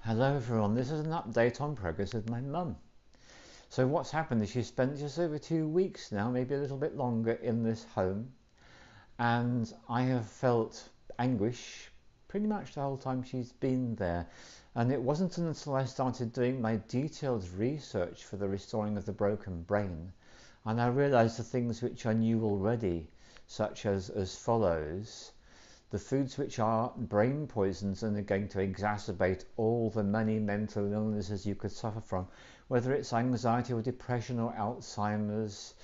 Hello everyone, this is an update on progress with my mum. So what's happened is she's spent just over 2 weeks now, maybe a little bit longer in this home, and I have felt anguish pretty much the whole time she's been there. And it wasn't until I started doing my detailed research for the restoring of the broken brain, and I realised the things which I knew already, such as follows. The foods which are brain poisons and are going to exacerbate all the many mental illnesses you could suffer from, whether it's anxiety or depression or Alzheimer's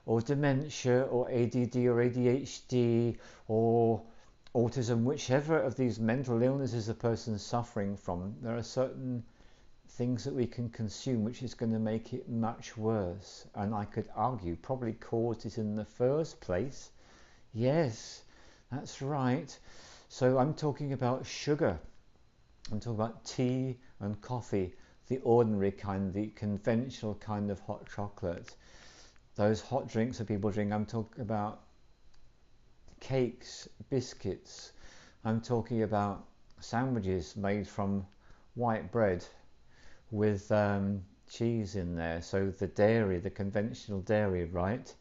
or dementia or ADD or ADHD or autism, whichever of these mental illnesses a person's suffering from, there are certain things that we can consume which is going to make it much worse, and I could argue probably caused it in the first place. Yes, that's right. So I'm talking about sugar. I'm talking about tea and coffee, the ordinary kind, the conventional kind of hot chocolate. Those hot drinks that people drink. I'm talking about cakes, biscuits. I'm talking about sandwiches made from white bread with cheese in there. So the dairy, the conventional dairy, right?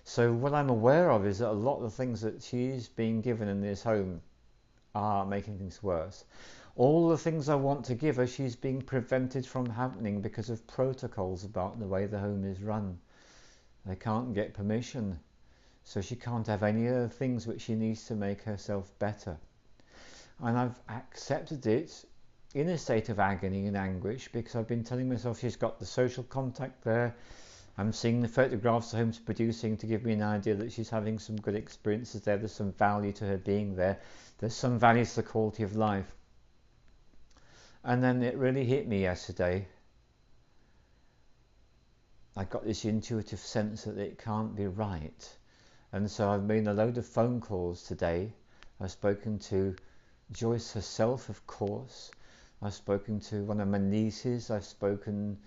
So what I'm aware of is that a lot of the things that she's being given in this home are making things worse. All the things I want to give her, she's being prevented from happening because of protocols about the way the home is run. They can't get permission, so she can't have any of the things which she needs to make herself better. And I've accepted it in a state of agony and anguish because I've been telling myself she's got the social contact there. I'm seeing the photographs the home's producing to give me an idea that she's having some good experiences there. There's some value to her being there. There's some value to the quality of life. And then it really hit me yesterday. I got this intuitive sense that it can't be right. And so I've made a load of phone calls today. I've spoken to Joyce herself, of course. I've spoken to one of my nieces. I've spoken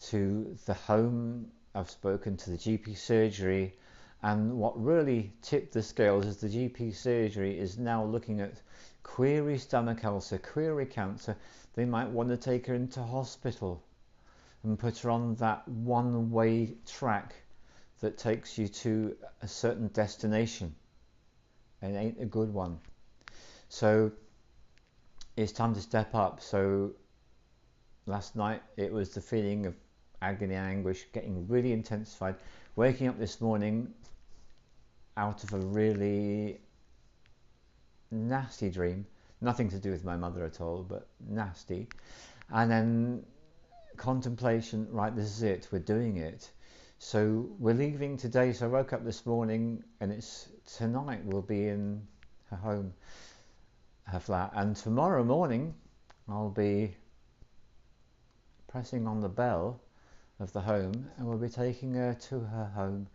to the home, I've spoken to the GP surgery, and what really tipped the scales is the GP surgery is now looking at query stomach ulcer, query cancer. They might want to take her into hospital and put her on that one-way track that takes you to a certain destination. It ain't a good one. So it's time to step up. So last night it was the feeling of agony and anguish getting really intensified. Waking up this morning out of a really nasty dream, nothing to do with my mother at all, but nasty. And then contemplation, right, this is it, we're doing it. So we're leaving today. So I woke up this morning and it's tonight we'll be in her home, her flat, and tomorrow morning I'll be pressing on the bell of the home and we'll be taking her to her home,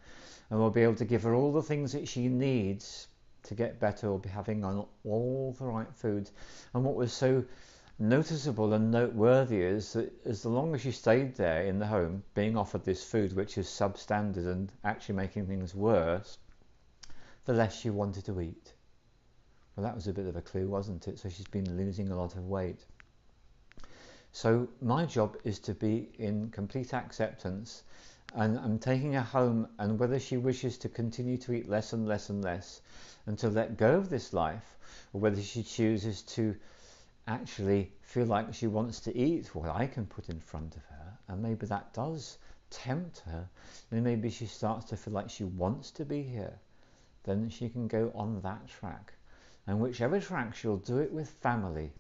and we'll be able to give her all the things that she needs to get better. We'll be having on all the right foods. And what was so noticeable and noteworthy is that as long as she stayed there in the home being offered this food which is substandard and actually making things worse, the less she wanted to eat. Well, that was a bit of a clue, wasn't it? So she's been losing a lot of weight. So my job is to be in complete acceptance, and I'm taking her home, and whether she wishes to continue to eat less and less and less and to let go of this life, or whether she chooses to actually feel like she wants to eat what I can put in front of her, and maybe that does tempt her, and maybe she starts to feel like she wants to be here, then she can go on that track. And whichever track, she'll do it with family.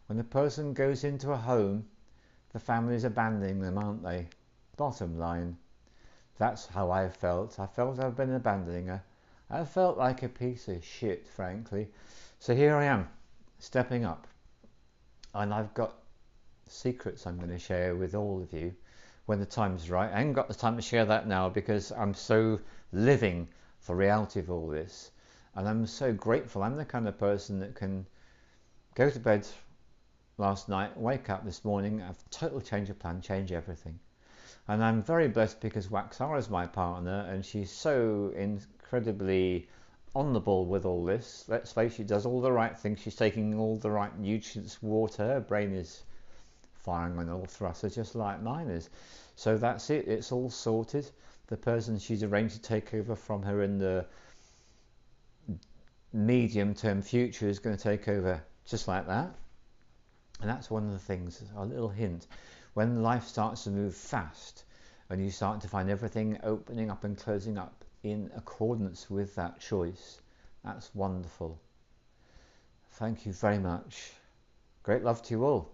When a person goes into a home, the family's abandoning them, aren't they? Bottom line. That's how I felt. I felt I've been abandoning her. I felt like a piece of shit, frankly. So here I am, stepping up. And I've got secrets I'm going to share with all of you when the time's right. I ain't got the time to share that now because I'm so living the reality of all this. And I'm so grateful. I'm the kind of person that can go to bed last night, wake up this morning, have total change of plan, change everything. And I'm very blessed because Waxara is my partner and she's so incredibly on the ball with all this. Let's face it, she does all the right things. She's taking all the right nutrients, water. Her brain is firing on all thrusters just like mine is. So that's it. It's all sorted. The person she's arranged to take over from her in the medium term future is going to take over just like that. And that's one of the things, a little hint. When life starts to move fast and you start to find everything opening up and closing up in accordance with that choice, that's wonderful. Thank you very much. Great love to you all.